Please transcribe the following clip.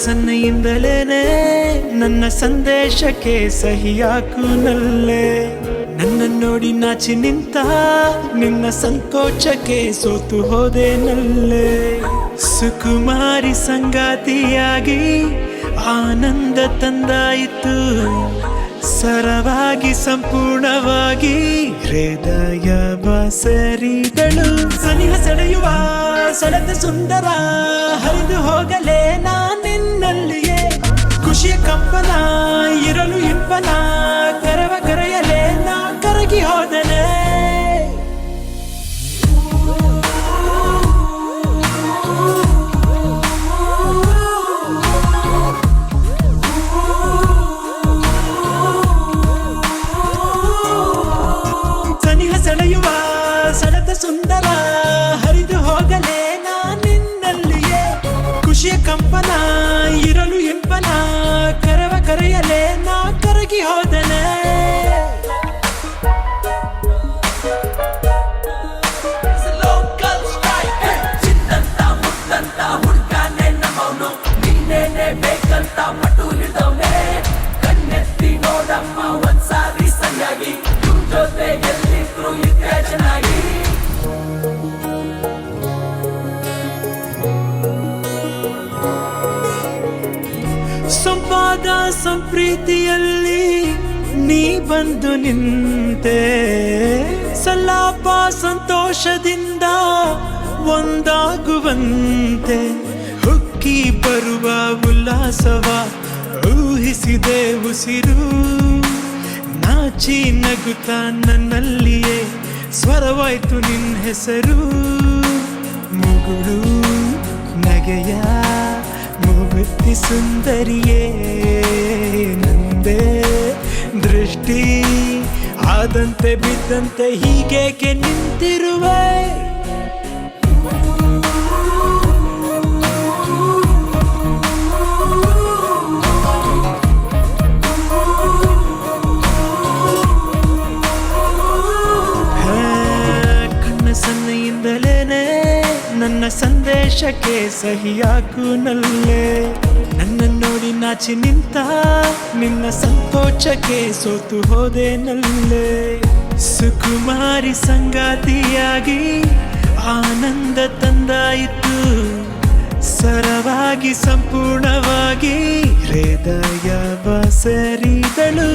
ಸನ್ನೆಯಿಂದಲೇನೆ ನನ್ನ ಸಂದೇಶಕ್ಕೆ ಸಹಿಯಾಕು ನಲ್ಲೆ. ನನ್ನ ನೋಡಿ ನಾಚಿ ನಿಂತ ನಿನ್ನ ಸಂಕೋಚಕ್ಕೆ ಸೋತು ಹೋದೆ ನಲ್ಲೆ. ಸುಕುಮಾರಿ ಸಂಗಾತಿಯಾಗಿ ಆನಂದ ತಂದಾಯಿತು, ಸರವಾಗಿ ಸಂಪೂರ್ಣವಾಗಿ ಹೃದಯ ಬಸರಿದಳು. ಸನಿಹ ಸೆಳೆಯುವ ಸೆಳೆದ ಸುಂದರ ಹರಿದು ಹೋಗಲೇ ನಿನ್ನಲ್ಲಿಯೇ. ಖುಷಿಯ ಕಂಪನ ಇರಲು ಇಂಪನ ಕರವ ಕರೆಯಲೇ ನಾ ಕರಗಿ ಹೋದನೆ. ಸನಿಹ ಸೆಳೆಯುವ ಸೆಳೆದ ಸುಂದರ ಹರಿದು ಹೋಗಲೇ ನಾ ನಿನ್ನಲ್ಲಿಯೇ. ಖುಷಿಯ ಕಂಪನ ಇರಲು ಇಂಪನ ಕರವ ಕರೆಯಲೇ ನಾ ಕರಗಿ ಹೋದನೆ. ಬೇಕಂತ ಮಟ್ಟು ಹಿಡ್ದವ್ನೆ, ಕಣ್ಣೆತ್ತಿ ನೋಡಮ್ಮ ಒಂದ್ಸಾರಿ ಸರಿಯಾಗಿ, ಜೊತೆ ಎಲ್ಲಿದ್ರು ಇದ್ದೆ ಚೆನ್ನಾಗಿ. ಸಂವಾದ ಸಂಪ್ರೀತಿಯಲ್ಲಿ ನೀ ಬಂದು ನಿಂತೆ, ಸಲಾಪ ಸಂತೋಷದಿಂದ ಒಂದಾಗುವಂತೆ. ಹುಕ್ಕಿ ಬರುವ ಉಲ್ಲಾಸವ ಊಹಿಸಿದೆ ಉಸಿರು, ನಾಚಿ ನಗುತ್ತ ನನ್ನಲ್ಲಿಯೇ ಸ್ವರವಾಯ್ತು ನಿನ್ನ ಹೆಸರು. ಮುಗುಳು ನಗೆಯ ಮುಗುತ್ತಿ ಸುಂದರಿಯೇ, ನಂದೇ ದೃಷ್ಟಿ ಆದಂತೆ ಬಿದ್ದಂತೆ ಹೀಗೇಕೆ ನಿಂತಿರುವೆ. ಸನ್ನೆಯಿಂದಲೇನೆ ನನ್ನ ಸಂದೇಶಕ್ಕೆ ಸಹಿಯಾಕು ನಲ್ಲೆ. ನನ್ನ ನೋಡಿ ನಾಚಿ ನಿಂತ ನಿನ್ನ ಸಂಕೋಚಕ್ಕೆ ಸೋತು ಹೋದೆ ನಲ್ಲೆ. ಸುಕುಮಾರಿ ಸಂಗಾತಿಯಾಗಿ ಆನಂದ ತಂದಾಯಿತು, ಸರವಾಗಿ ಸಂಪೂರ್ಣವಾಗಿ ಹೃದಯ ಬಸರಿದಳು.